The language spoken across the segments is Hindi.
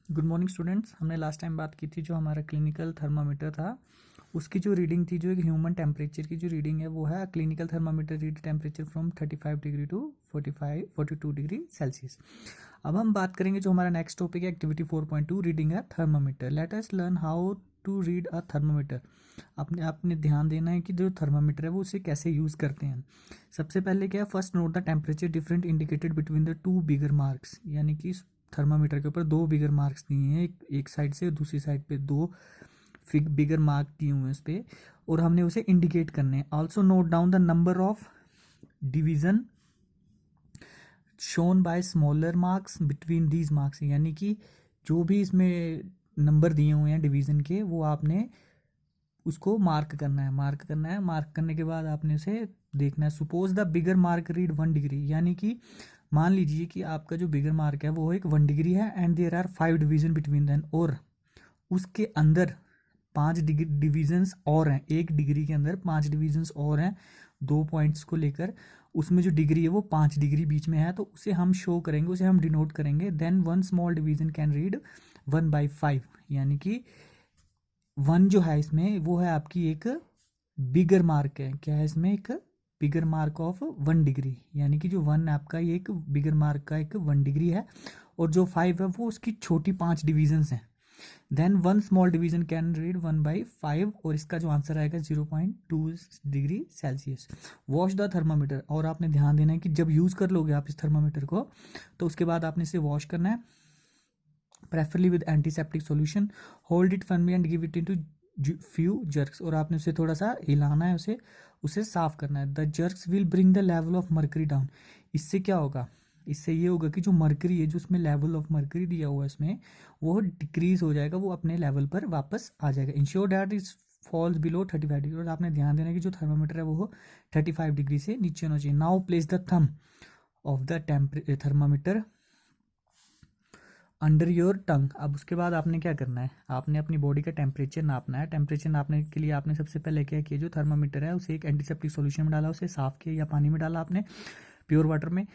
Good morning students. हमने लास्ट टाइम बात की थी जो हमारा क्लिनिकल थर्मामीटर था उसकी जो रीडिंग थी, जो एक ह्यूमन टेम्परेचर की जो रीडिंग है वो है clinical thermometer read temperature from 35 degree to 42 degree celsius. अब हम बात करेंगे जो हमारा नेक्स्ट टॉपिक है एक्टिविटी 4.2 रीडिंग है thermometer. Let us learn how to read a thermometer. आपने ध्यान देना है कि जो थर्मामीटर है वो उसे कैसे यूज़ करते हैं। सबसे पहले क्या है, first note the temperature different indicated between the two bigger marks. यानी कि थर्मामीटर के ऊपर दो बिगर मार्क्स दिए हैं, एक साइड से दूसरी साइड पे दो बिगर मार्क दिए हुए हैं उस पर, और हमने उसे इंडिकेट करने हैं। Also note down the number of division shown by smaller marks between these marks. यानी कि जो भी इसमें नंबर दिए हुए हैं डिवीजन के, वो आपने उसको मार्क करना है। मार्क करने के बाद आपने उसे देखना है। Suppose the bigger mark read 1 degree. यानी कि मान लीजिए कि आपका जो बिगर मार्क है वो एक 1 डिग्री है and there are 5 division between then, और उसके अंदर 5 डिवीजन्स और हैं। 1 डिग्री के अंदर 5 डिवीजन्स और हैं, 2 पॉइंट्स को लेकर। उसमें जो डिग्री है वो 5 डिग्री बीच में है, तो उसे हम शो करेंगे, उसे हम डिनोट करेंगे। Then one small division can read 1/5। यानी कि 1 जो है इसमें वो है आपकी एक बिगर मार्क है। क्या है इसमें? एक बिगर मार्क ऑफ 1 डिग्री। यानी कि जो 1 आपका ये एक बिगर मार्क का एक 1 डिग्री है, और जो 5 है वो उसकी छोटी 5 डिवीजन्स हैं। Then one small division can read 1/5, और इसका जो आंसर आएगा 0.2 degree celsius. Wash the thermometer. और आपने ध्यान देना है कि जब यूज़ कर लोगे आप इस थर्मामीटर को, तो उसके बाद आपने इसे वॉश करना है, preferably with antiseptic solution. Hold it firmly and give it into few jerks. और आपने उसे थोड़ा सा हिलाना है, उसे साफ करना है। The jerks will bring the level of mercury down. इससे क्या होगा? इससे ये होगा कि जो मर्करी है, जो उसमें लेवल ऑफ मर्करी दिया हुआ है इसमें, वो डिक्रीज हो जाएगा, वो अपने लेवल पर वापस आ जाएगा। Ensure that is falls below 35 degree. और आपने ध्यान देना है कि जो थर्मामीटर है वो 35 डिग्री से नीचे होना चाहिए। Now place the thumb of the thermometer under your tongue. अब उसके बाद आपने क्या करना है, आपने अपनी बॉडी का टेम्परेचर नापना है। टेम्परेचर नापने के लिए आपने सबसे पहले क्या किया, जो थर्मामीटर है उसे एक एंटीसेप्टिक सॉल्यूशन में डाला, उसे साफ किया या पानी में डाला आपने, प्योर वाटर में,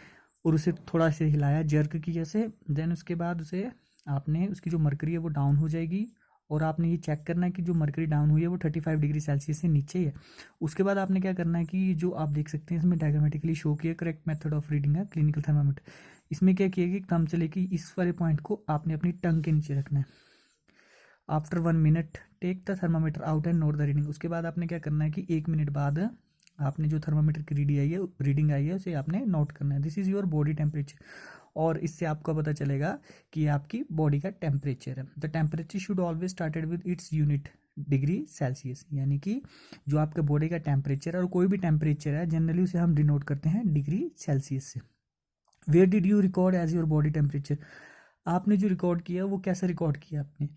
और उसे थोड़ा से हिलाया, जर्क किया से। देन उसके बाद उसे आपने उसकी जो मर्करी है वो डाउन हो जाएगी, और आपने ये चेक करना है कि जो मर्करी डाउन हुई है वो 35 डिग्री सेल्सियस से नीचे ही है। उसके बाद आपने क्या करना है कि जो आप देख सकते हैं इसमें डायग्रामेटिकली शो किया करेक्ट मेथड ऑफ रीडिंग है क्लिनिकल थर्मामीटर। इसमें क्या किया कि थंब से लेके इस वाले पॉइंट को आपने अपनी टंग के नीचे रखना है। After 1 minute take the thermometer out and note the reading. उसके बाद आपने क्या करना है कि 1 मिनट बाद आपने जो थर्मामीटर की रीडिंग आई है उसे आपने नोट करना है। This is your body temperature. और इससे आपको पता चलेगा कि आपकी बॉडी का टेम्परेचर है। The temperature should always started with its unit degree celsius. यानी कि जो आपका बॉडी का टेम्परेचर है, और कोई भी टेम्परेचर है जनरली उसे हम डिनोट करते हैं डिग्री सेल्सियस से। Where did you record as your body temperature? आपने जो रिकॉर्ड किया वो कैसे रिकॉर्ड किया आपने?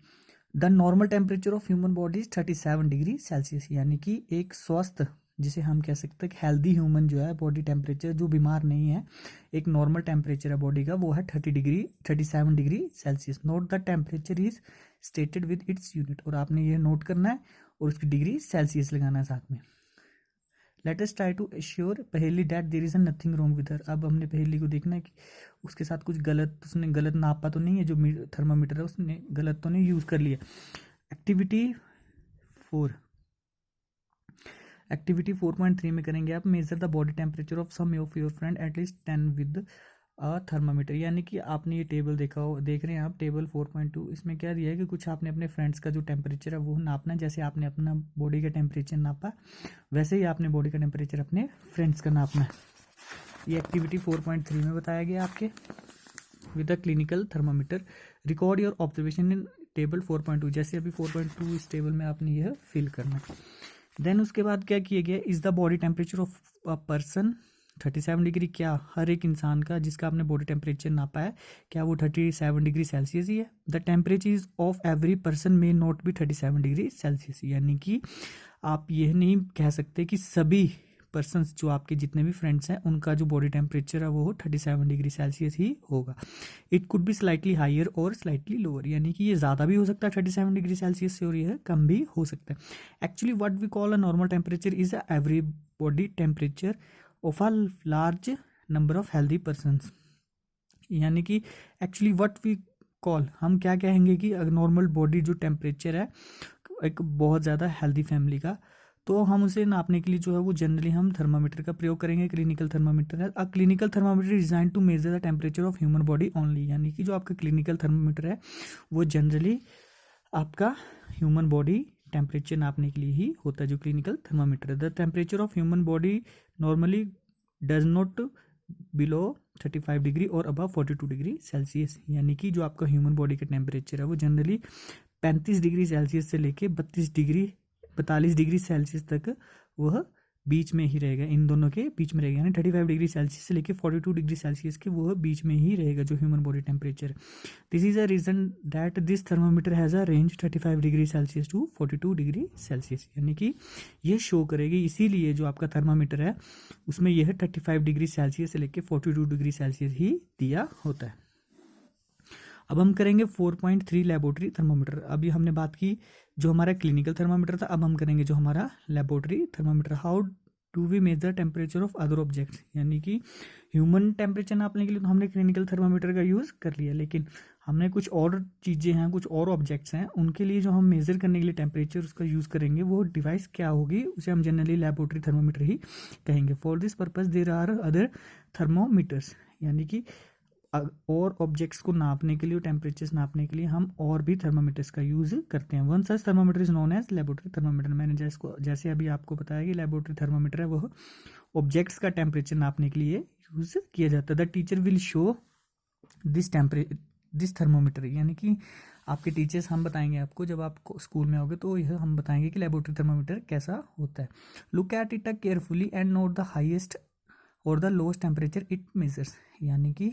The normal temperature of human body is 37 degree celsius. यानी कि एक स्वस्थ, जिसे हम कह सकते हैं हेल्दी ह्यूमन जो है बॉडी टेम्परेचर, जो बीमार नहीं है, एक नॉर्मल टेम्परेचर है बॉडी का, वो है 37 degree Celsius. Note the temperature is stated with its unit. और आपने ये नोट करना है और उसकी डिग्री सेल्सियस लगाना है साथ में। Let us try to assure Paheli that there is nothing wrong with her. अब हमने पहेली को देखना है कि उसके साथ कुछ गलत, उसने गलत नापा तो नहीं है, जो थर्मामीटर है उसने गलत तो नहीं यूज़ कर लिया। एक्टिविटी 4 एक्टिविटी 4.3 में करेंगे आप, measure the body temperature of some of your friend at least 10 with a thermometer. यानी कि आपने ये टेबल देख रहे हैं आप, टेबल 4.2। इसमें क्या दिया है कि कुछ आपने अपने फ्रेंड्स का जो टेम्परेचर है वो नापना है। जैसे आपने अपना बॉडी का टेम्परेचर नापा, वैसे ही आपने बॉडी का टेम्परेचर अपने फ्रेंड्स का नापना है। ये एक्टिविटी 4.3 में बताया गया आपके। With the clinical thermometer record your observation in table 4.2। जैसे अभी 4.2 इस टेबल में आपने यह फिल करना है। देन उसके बाद क्या किया गया, is the body temperature of a person 37 degree. क्या हर एक इंसान का जिसका आपने बॉडी टेम्परेचर नापा है, क्या वो 37 डिग्री सेल्सियस ही है? The temperature is of every person may not be 37 degree celsius. यानी कि आप यह नहीं कह सकते कि सभी पर्सन्स, जो आपके जितने भी फ्रेंड्स हैं, उनका जो बॉडी टेम्परेचर है वो 37 डिग्री सेल्सियस ही होगा। It could be slightly higher और स्लाइटली लोअर। यानी कि ये ज़्यादा भी हो सकता है 37 डिग्री सेल्सियस से, और ये कम भी हो सकता है। Actually what we call a normal temperature is a every body temperature of a large number of healthy persons. यानी कि एक्चुअली व्हाट वी कॉल, हम क्या कहेंगे कि नॉर्मल बॉडी जो टेम्परेचर है एक बहुत ज़्यादा हेल्दी फैमिली का, तो हम उसे नापने के लिए जो है वो जनरली हम थर्मामीटर का प्रयोग करेंगे। क्लिनिकल थर्मामीटर है। A clinical thermometer design to measure the temperature of human body only, यानी कि जो आपका क्लिनिकल थर्मामीटर है वो जनरली आपका ह्यूमन बॉडी टेम्परेचर नापने के लिए ही होता है, जो क्लिनिकल थर्मामीटर है। The temperature of human body normally does not below 35 degree और अबव 42 डिग्री सेल्सियस, यानी कि जो आपका ह्यूमन बॉडी का टेम्परेचर है वो जनरली 35 डिग्री सेल्सियस से लेके 42 डिग्री सेल्सियस तक वह बीच में ही रहेगा, इन दोनों के बीच में रहेगा, यानी 35 डिग्री सेल्सियस से लेके 42 डिग्री सेल्सियस के वह बीच में ही रहेगा जो human body temperature. This is a reason that this thermometer has a range 35 degree celsius to 42 degree celsius, यानी कि ये शो करेगी, इसीलिए जो आपका थर्मामीटर है उसमें यह 35 डिग्री सेल्सियस से लेके 42 डिग्री सेल्सियस ही दिया होता है। अब हम करेंगे 4.3 लेबोरेटरी थर्मामीटर। अभी हमने बात की जो हमारा क्लिनिकल थर्मामीटर था, अब हम करेंगे जो हमारा laboratory thermometer. How do we measure temperature of other objects, यानी कि ह्यूमन टेम्परेचर नापने के लिए तो हमने क्लिनिकल थर्मामीटर का यूज़ कर लिया, लेकिन हमने कुछ और चीज़ें हैं, कुछ और ऑब्जेक्ट्स हैं, उनके लिए जो हम मेज़र करने के लिए टेम्परेचर उसका यूज़ करेंगे वो डिवाइस क्या होगी, उसे हम जनरली लेबोरेटरी थर्मामीटर ही कहेंगे। For this purpose there are other thermometers, यानी कि और ऑब्जेक्ट्स को नापने के लिए, टेम्परेचर्स नापने के लिए हम और भी थर्मामीटर्स का यूज़ करते हैं। One such thermometer is known as laboratory thermometer. मैंने जैसे अभी आपको बताया कि लेबोरेटरी थर्मामीटर है वह ऑब्जेक्ट्स का टेम्परेचर नापने के लिए यूज़ किया जाता है। The teacher will show this thermometer, यानी कि आपके टीचर्स हम बताएंगे आपको जब आप स्कूल में होगे, तो यह हम बताएंगे कि लेबोरेटरी थर्मामीटर कैसा होता है। Look at it carefully and note the highest और the lowest temperature it measures, यानी कि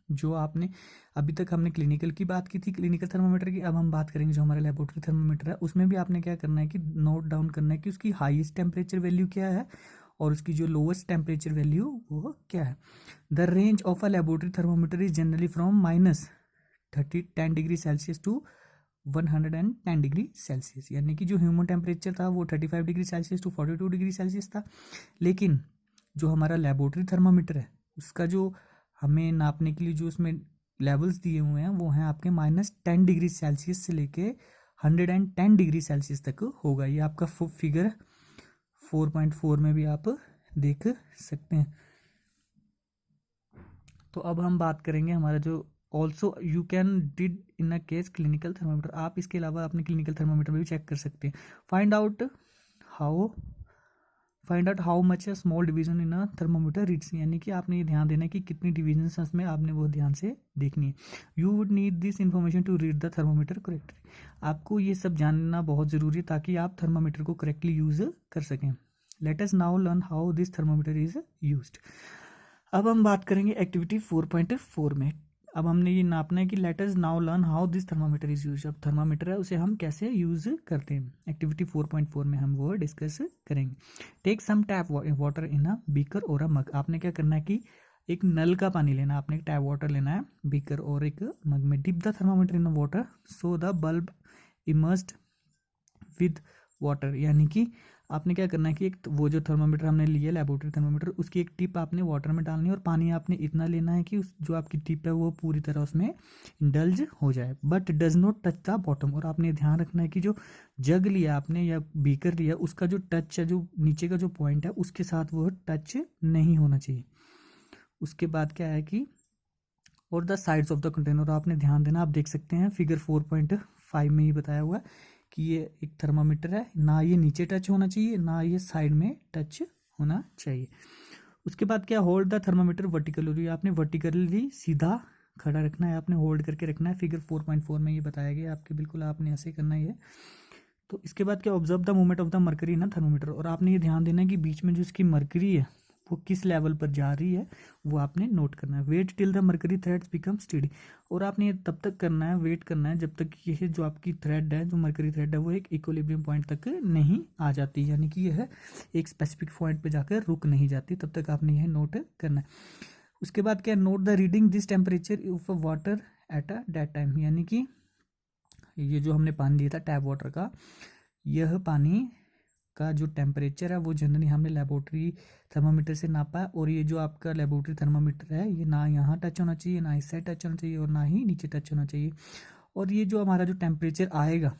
जो आपने अभी तक हमने क्लिनिकल की बात की थी, क्लिनिकल थर्मामीटर की, अब हम बात करेंगे जो हमारा लेबोरेटरी थर्मामीटर है, उसमें भी आपने क्या करना है कि नोट डाउन करना है कि उसकी हाईएस्ट टेम्परेचर वैल्यू क्या है और उसकी जो लोएस्ट टेम्परेचर वैल्यू वो क्या है। The range of a laboratory thermometer is generally from -10 degree celsius to 110 degree celsius, यानी कि जो ह्यूमन टेम्परेचर था वो 35 degree celsius to 42 degree celsius था, लेकिन जो हमारा लेबोरेटरी थर्मामीटर है उसका जो हमें नापने के लिए जो उसमें लेवल्स दिए हुए हैं वो हैं आपके -10 डिग्री सेल्सियस से लेके 110 डिग्री सेल्सियस तक होगा। ये आपका फिगर 4.4 में भी आप देख सकते हैं। तो अब हम बात करेंगे हमारा जो also you can did in a case clinical thermometer, आप इसके अलावा अपने क्लिनिकल थर्मामीटर में भी चेक कर सकते हैं। फाइंड आउट हाउ मच है small division in a thermometer reads, यानी कि आपने ये ध्यान देना है कि कितनी डिवीजन उसमें आपने वो ध्यान से देखनी है। You would need this information to read the thermometer correctly, आपको ये सब जानना बहुत ज़रूरी है ताकि आप थर्मामीटर को करेक्टली यूज़ कर सकें। Let us now learn how this thermometer is used. अब हम बात करेंगे एक्टिविटी 4.4 में। अब हमने ये नापना है कि let us now learn how this thermometer is use. अब थर्मामीटर है उसे हम कैसे यूज करते हैं, एक्टिविटी 4.4 में हम वो डिस्कस करेंगे। Take some tap water in a beaker और अ मग, आपने क्या करना है कि एक नल का पानी लेना है, आपने एक टैप वाटर लेना है बीकर और एक मग में। Dip the thermometer in water so the bulb immersed with water, यानी कि आपने क्या करना है कि एक वो जो थर्मामीटर हमने लिया लेबोरेटरी थर्मामीटर उसकी एक टिप आपने वाटर में डालनी है और पानी आपने इतना लेना है कि उस जो आपकी टिप है वो पूरी तरह उसमें इंडल्ज हो जाए, but does not touch the bottom. और आपने ध्यान रखना है कि जो जग लिया आपने या बीकर लिया उसका जो टच है, जो नीचे का जो पॉइंट है उसके साथ वो टच नहीं होना चाहिए। उसके बाद क्या है कि और the sides of the container, आपने ध्यान देना, आप देख सकते हैं फिगर 4.5 में ही बताया हुआ है कि ये एक थर्मामीटर है, ना ये नीचे टच होना चाहिए ना ये साइड में टच होना चाहिए। उसके बाद क्या, होल्ड द थर्मामीटर वर्टिकली, आपने वर्टिकली सीधा खड़ा रखना है, आपने होल्ड करके रखना है। फिगर 4.4 में ये बताया गया आपके, बिल्कुल आपने ऐसे करना ही है। तो इसके बाद क्या, observe the movement of the mercury ना थर्मामीटर, और आपने ये ध्यान देना है कि बीच में जो इसकी मरकरी है वो किस लेवल पर जा रही है वो आपने नोट करना है। Wait till the mercury threads become steady, और आपने ये तब तक करना है, वेट करना है जब तक ये जो आपकी थ्रेड है, जो मरकरी थ्रेड है वो एक इक्विलिब्रियम पॉइंट तक नहीं आ जाती, यानी कि यह एक स्पेसिफिक पॉइंट पे जाकर रुक नहीं जाती, तब तक आपने यह नोट करना है। उसके बाद क्या, note the reading this temperature of water at a date time, यानी कि ये जो हमने पानी लिया था टैप वाटर का, यह पानी का जो टेम्परेचर है वो जनरली हमने लेबोरेटरी थर्मामीटर से नापा है, और ये जो आपका लेबोरेटरी थर्मामीटर है ये ना यहाँ टच होना चाहिए, ना इस साइड टच होना चाहिए, और ना ही नीचे टच होना चाहिए। और ये जो हमारा जो टेम्परेचर आएगा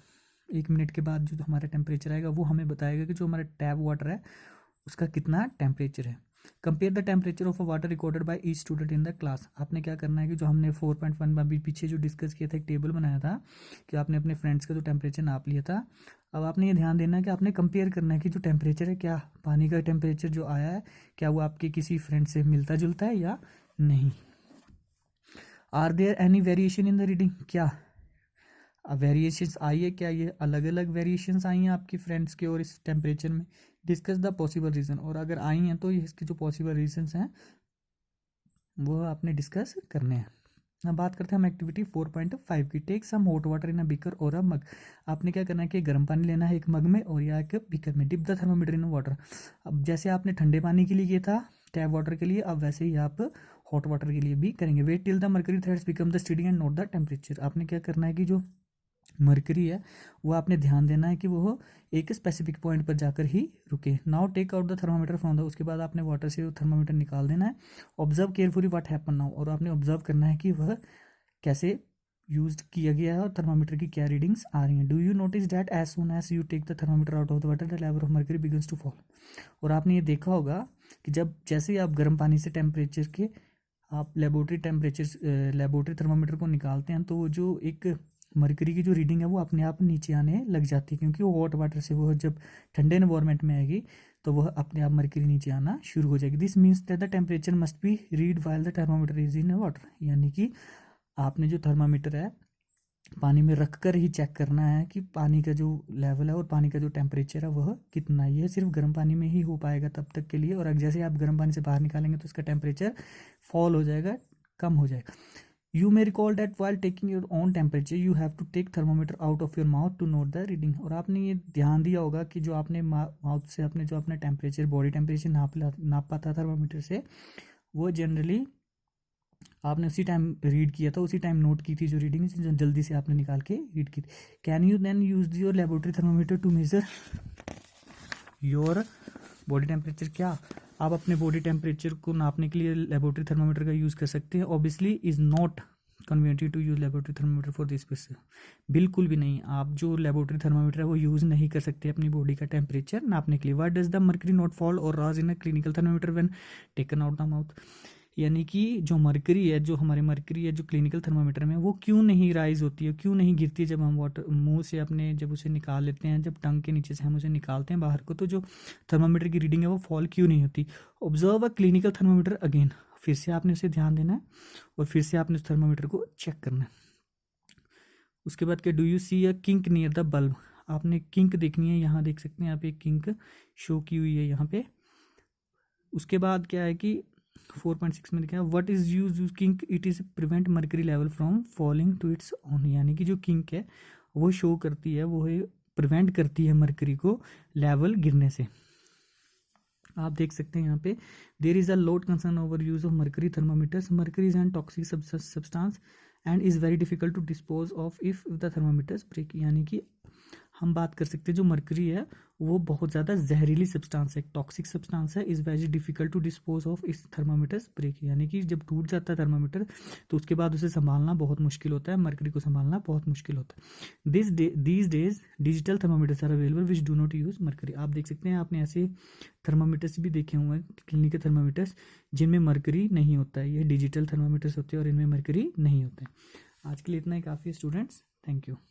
1 मिनट के बाद जो हमारा टेम्परेचर आएगा वो हमें बताएगा कि जो हमारा टैप वाटर है उसका कितना टेम्परेचर है। Compare the temperature of a water recorded by each student in the class. आपने क्या करना है कि जो हमने 4.1 अभी पीछे जो डिस्कस किया था, एक टेबल बनाया था कि आपने अपने फ्रेंड्स का जो टेम्परेचर नाप लिया था, अब आपने ये ध्यान देना है कि आपने कंपेयर करना है कि जो टेम्परेचर है, क्या पानी का टेम्परेचर जो आया है क्या वो आपके किसी फ्रेंड से मिलता जुलता है या नहीं। Are there any variation in the reading, क्या वेरिएशंस आई है, क्या ये अलग अलग वेरिएशंस आई हैं आपके फ्रेंड्स के और इस टेम्परेचर में। डिस्कस द पॉसिबल रीज़न, और अगर आई हैं तो इसके जो पॉसिबल रीजंस हैं वो आपने डिस्कस करने हैं। अब बात करते हैं हम एक्टिविटी 4.5 की। Take some hot water in a beaker और अ मग। आपने क्या करना है कि गर्म पानी लेना है एक मग में और या एक बीकर में। Dip the thermometer in water. अब जैसे आपने ठंडे पानी के लिए किया था टैप वाटर के लिए, अब वैसे ही आप हॉट वाटर के लिए भी करेंगे। Wait till the mercury threads become the steady and note the temperature. आपने क्या करना है कि जो मर्करी है वो आपने ध्यान देना है कि वो एक स्पेसिफिक पॉइंट पर जाकर ही रुके। Now take out the thermometer from the, उसके बाद आपने वाटर से थर्मामीटर निकाल देना है। Observe carefully what happen now, और आपने ऑब्जर्व करना है कि वह कैसे यूज किया गया है और थर्मामीटर की क्या रीडिंग्स आ रही हैं। Do you notice that as soon as you take the thermometer out of the water the level of mercury begins to fall. और आपने ये देखा होगा कि जब जैसे ही आप गर्म पानी से टेम्परेचर के आप लेबोरेटरी थर्मामीटर को निकालते हैं तो वो जो एक मरकरी की जो रीडिंग है वो अपने आप नीचे आने लग जाती है, क्योंकि वो हॉट वाटर से वो जब ठंडे एनवायरनमेंट में आएगी तो वह अपने आप मरकरी नीचे आना शुरू हो जाएगी। This means that the temperature must be read while the thermometer is in water. यानी कि आपने जो थर्मामीटर है पानी में रख कर ही चेक करना है कि पानी का जो लेवल है और पानी का जो टेम्परेचर है वह कितना है। यह सिर्फ गर्म पानी में ही हो पाएगा तब तक के लिए, और जैसे आप गर्म पानी से बाहर निकालेंगे तो इसका टेम्परेचर फॉल हो जाएगा, कम हो जाएगा। You may recall that while taking your own temperature, you have to take thermometer out of your mouth to note the reading। और आपने ये ध्यान दिया होगा कि जो आपने माउथ से अपने जो अपना टेम्परेचर बॉडी टेम्परेचर नापा था थर्मामीटर से, वो जनरली आपने उसी टाइम रीड किया था, उसी टाइम नोट की थी जो रीडिंग जो जल्दी से आपने निकाल के रीड की थी। Can you then use your laboratory thermometer to measure your body temperature. क्या आप अपने बॉडी टेम्परेचर को नापने के लिए लेबोरेटरी थर्मामीटर का यूज़ कर सकते हैं। Obviously is not convenient to use laboratory thermometer for this purpose. बिल्कुल भी नहीं, आप जो लेबोरेटरी थर्मामीटर है वो यूज़ नहीं कर सकते अपनी बॉडी का टेम्परेचर नापने के लिए। What does the mercury not fall or rise in a clinical thermometer when taken out the mouth. यानी कि जो मर्करी है, जो हमारे मर्करी है जो क्लिनिकल थर्मामीटर में, वो क्यों नहीं राइज होती है, क्यों नहीं गिरती है जब हम वाटर मुंह से अपने जब उसे निकाल लेते हैं, जब टंग के नीचे से हम उसे निकालते हैं बाहर को, तो जो थर्मामीटर की रीडिंग है वो फॉल क्यों नहीं होती। Observe a clinical thermometer again. फिर से आपने उसे ध्यान देना है और फिर से आपने उस थर्मामीटर को चेक करना है। उसके बाद क्या, do you see a kink near the bulb. आपने किंक देखनी है, यहाँ देख सकते हैं आप एक किंक शो की हुई है यहाँ पे। उसके बाद क्या है कि 4.6 में लिखा है what is use kink, it is prevent mercury level from falling to its own. यानी कि जो किंक है वो शो करती है, वो है प्रिवेंट करती है मर्करी को लेवल गिरने से। आप देख सकते हैं यहाँ पे there is a lot concern over use of mercury thermometers. Mercury is an toxic substance and is very difficult to dispose of if the thermometers break. यानी कि हम बात कर सकते हैं जो मर्करी है वो बहुत ज़्यादा जहरीली सब्सटेंस है, टॉक्सिक सब्सटेंस है, is very difficult to dispose of if thermometers break. यानी कि जब टूट जाता है थर्मामीटर तो उसके बाद उसे संभालना बहुत मुश्किल होता है, मर्करी को संभालना बहुत मुश्किल होता है। These days digital thermometers are available which do not use mercury. आप देख सकते हैं, आपने ऐसे थर्मामीटर्स भी देखे हुए हैं क्लिनिकल थर्मामीटर्स जिनमें मर्करी नहीं होता है, ये डिजिटल थर्मामीटर्स होते हैं और इनमें मर्करी नहीं होता है। आज के लिए इतना ही काफ़ी है स्टूडेंट्स, थैंक यू।